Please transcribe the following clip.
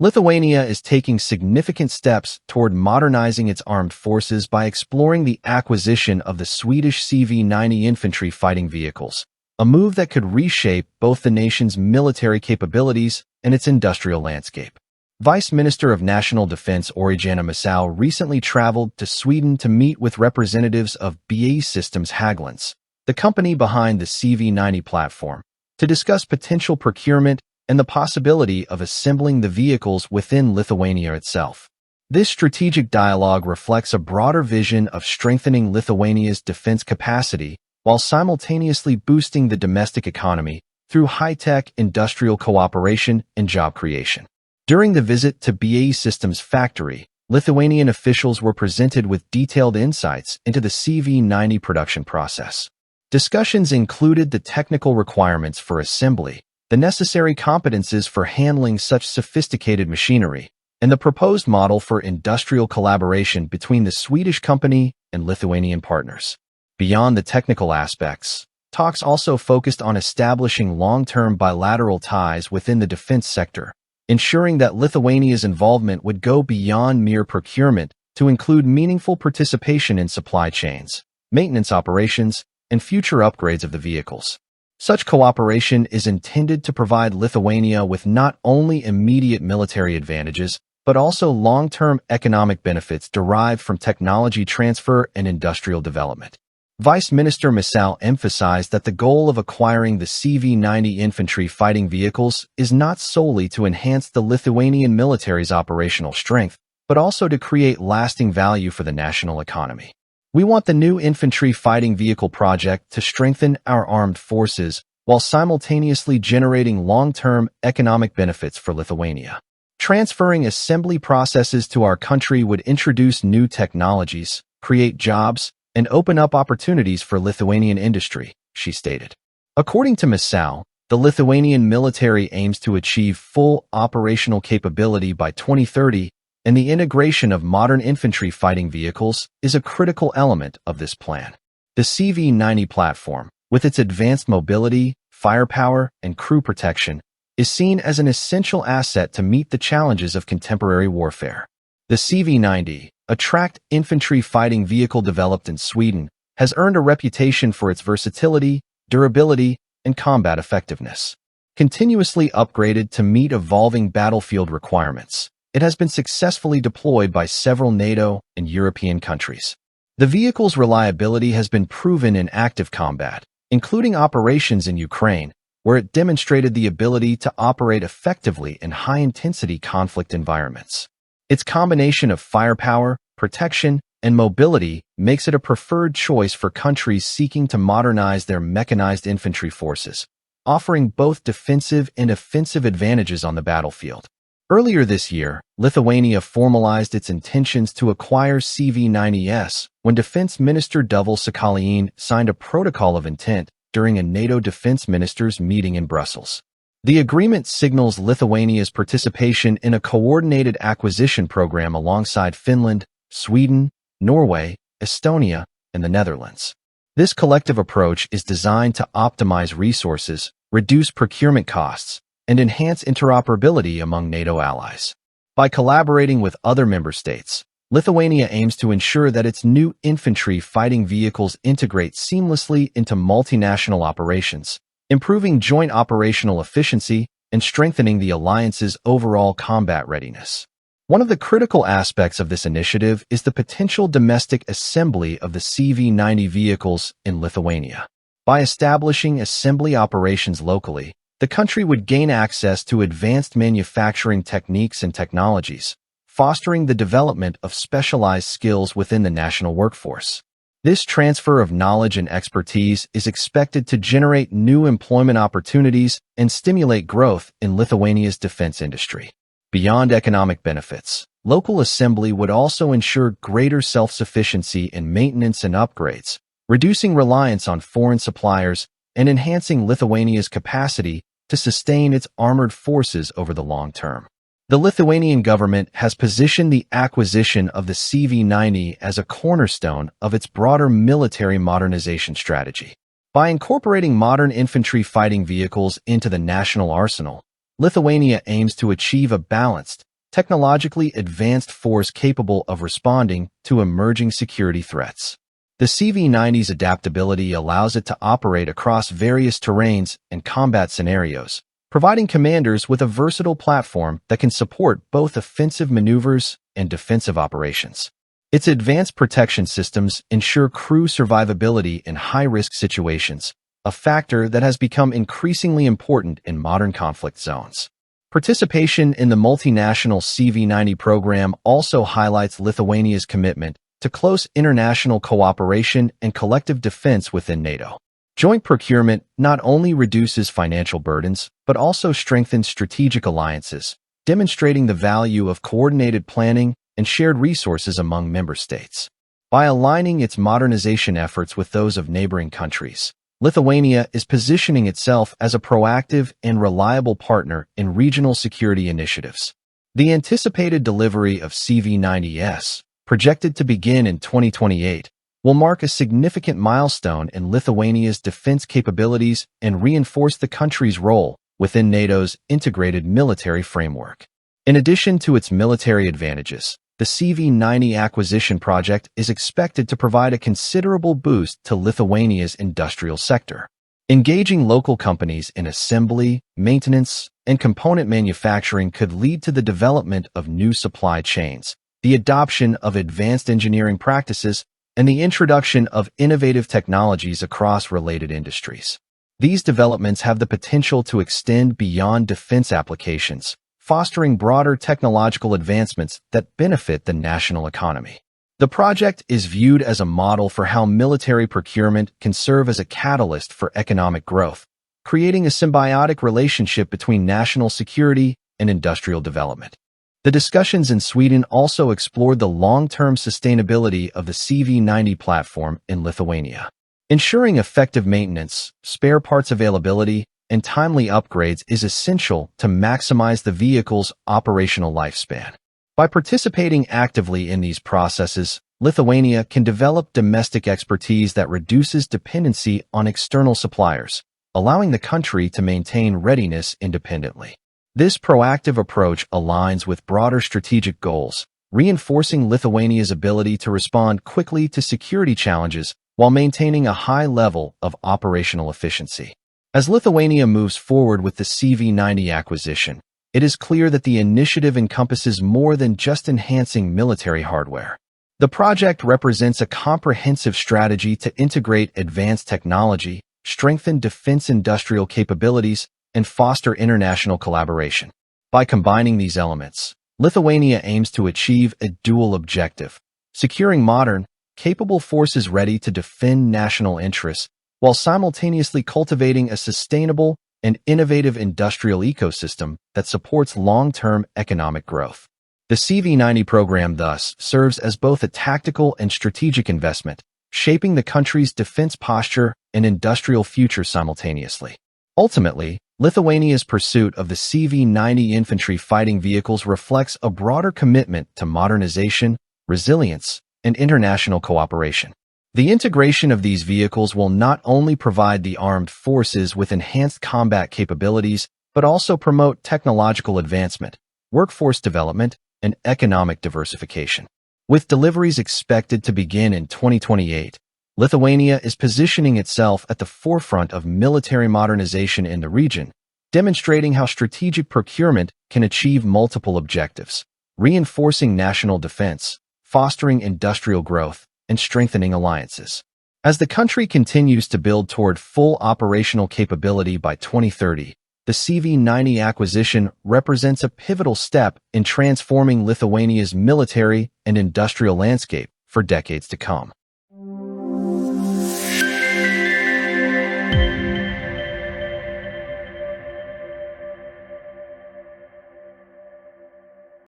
Lithuania is taking significant steps toward modernizing its armed forces by exploring the acquisition of the Swedish CV90 infantry fighting vehicles, a move that could reshape both the nation's military capabilities and its industrial landscape. Vice Minister of National Defense Oriana Masau recently traveled to Sweden to meet with representatives of BAE Systems Hägglunds, the company behind the CV90 platform, to discuss potential procurement and the possibility of assembling the vehicles within Lithuania itself. This strategic dialogue reflects a broader vision of strengthening Lithuania's defense capacity while simultaneously boosting the domestic economy through high-tech industrial cooperation and job creation. During the visit to BAE Systems factory, Lithuanian officials were presented with detailed insights into the CV90 production process. Discussions included the technical requirements for assembly, the necessary competences for handling such sophisticated machinery, and the proposed model for industrial collaboration between the Swedish company and Lithuanian partners. Beyond the technical aspects, talks also focused on establishing long-term bilateral ties within the defense sector, ensuring that Lithuania's involvement would go beyond mere procurement to include meaningful participation in supply chains, maintenance operations, and future upgrades of the vehicles. Such cooperation is intended to provide Lithuania with not only immediate military advantages, but also long-term economic benefits derived from technology transfer and industrial development. Vice Minister Masau emphasized that the goal of acquiring the CV90 infantry fighting vehicles is not solely to enhance the Lithuanian military's operational strength, but also to create lasting value for the national economy. We want the new infantry fighting vehicle project to strengthen our armed forces while simultaneously generating long-term economic benefits for Lithuania. Transferring assembly processes to our country would introduce new technologies, create jobs, and open up opportunities for Lithuanian industry, she stated. According to Masau, the Lithuanian military aims to achieve full operational capability by 2030, and the integration of modern infantry fighting vehicles is a critical element of this plan. The CV90 platform, with its advanced mobility, firepower, and crew protection, is seen as an essential asset to meet the challenges of contemporary warfare. The CV90, a tracked infantry fighting vehicle developed in Sweden, has earned a reputation for its versatility, durability, and combat effectiveness. Continuously upgraded to meet evolving battlefield requirements, it has been successfully deployed by several NATO and European countries. The vehicle's reliability has been proven in active combat, including operations in Ukraine, where it demonstrated the ability to operate effectively in high-intensity conflict environments. Its combination of firepower, protection, and mobility makes it a preferred choice for countries seeking to modernize their mechanized infantry forces, offering both defensive and offensive advantages on the battlefield. Earlier this year, Lithuania formalized its intentions to acquire CV90s when Defense Minister Dovis Šakalienė signed a protocol of intent during a NATO defense ministers' meeting in Brussels. The agreement signals Lithuania's participation in a coordinated acquisition program alongside Finland, Sweden, Norway, Estonia, and the Netherlands. This collective approach is designed to optimize resources, reduce procurement costs, and enhance interoperability among NATO allies. By collaborating with other member states, Lithuania aims to ensure that its new infantry fighting vehicles integrate seamlessly into multinational operations, improving joint operational efficiency and strengthening the alliance's overall combat readiness. One of the critical aspects of this initiative is the potential domestic assembly of the CV90 vehicles in Lithuania. By establishing assembly operations locally, the country would gain access to advanced manufacturing techniques and technologies, fostering the development of specialized skills within the national workforce. This transfer of knowledge and expertise is expected to generate new employment opportunities and stimulate growth in Lithuania's defense industry. Beyond economic benefits, local assembly would also ensure greater self-sufficiency in maintenance and upgrades, reducing reliance on foreign suppliers and enhancing Lithuania's capacity to sustain its armored forces over the long term. The Lithuanian government has positioned the acquisition of the CV90 as a cornerstone of its broader military modernization strategy. By incorporating modern infantry fighting vehicles into the national arsenal, Lithuania aims to achieve a balanced, technologically advanced force capable of responding to emerging security threats. The CV90's adaptability allows it to operate across various terrains and combat scenarios, providing commanders with a versatile platform that can support both offensive maneuvers and defensive operations. Its advanced protection systems ensure crew survivability in high-risk situations, a factor that has become increasingly important in modern conflict zones. Participation in the multinational CV90 program also highlights Lithuania's commitment to close international cooperation and collective defense within NATO. Joint procurement not only reduces financial burdens, but also strengthens strategic alliances, demonstrating the value of coordinated planning and shared resources among member states. By aligning its modernization efforts with those of neighboring countries, Lithuania is positioning itself as a proactive and reliable partner in regional security initiatives. The anticipated delivery of CV90s, projected to begin in 2028, will mark a significant milestone in Lithuania's defense capabilities and reinforce the country's role within NATO's integrated military framework. In addition to its military advantages, the CV90 acquisition project is expected to provide a considerable boost to Lithuania's industrial sector. Engaging local companies in assembly, maintenance, and component manufacturing could lead to the development of new supply chains, the adoption of advanced engineering practices, and the introduction of innovative technologies across related industries. These developments have the potential to extend beyond defense applications, fostering broader technological advancements that benefit the national economy. The project is viewed as a model for how military procurement can serve as a catalyst for economic growth, creating a symbiotic relationship between national security and industrial development. The discussions in Sweden also explored the long-term sustainability of the CV90 platform in Lithuania. Ensuring effective maintenance, spare parts availability, and timely upgrades is essential to maximize the vehicle's operational lifespan. By participating actively in these processes, Lithuania can develop domestic expertise that reduces dependency on external suppliers, allowing the country to maintain readiness independently. This proactive approach aligns with broader strategic goals, reinforcing Lithuania's ability to respond quickly to security challenges while maintaining a high level of operational efficiency. As Lithuania moves forward with the CV90 acquisition, it is clear that the initiative encompasses more than just enhancing military hardware. The project represents a comprehensive strategy to integrate advanced technology, strengthen defense industrial capabilities, and foster international collaboration. By combining these elements, Lithuania aims to achieve a dual objective: securing modern, capable forces ready to defend national interests, while simultaneously cultivating a sustainable and innovative industrial ecosystem that supports long-term economic growth. The CV90 program thus serves as both a tactical and strategic investment, shaping the country's defense posture and industrial future simultaneously. Ultimately, Lithuania's pursuit of the CV90 infantry fighting vehicles reflects a broader commitment to modernization, resilience, and international cooperation. The integration of these vehicles will not only provide the armed forces with enhanced combat capabilities, but also promote technological advancement, workforce development, and economic diversification. With deliveries expected to begin in 2028, Lithuania is positioning itself at the forefront of military modernization in the region, demonstrating how strategic procurement can achieve multiple objectives, reinforcing national defense, fostering industrial growth, and strengthening alliances. As the country continues to build toward full operational capability by 2030, the CV90 acquisition represents a pivotal step in transforming Lithuania's military and industrial landscape for decades to come.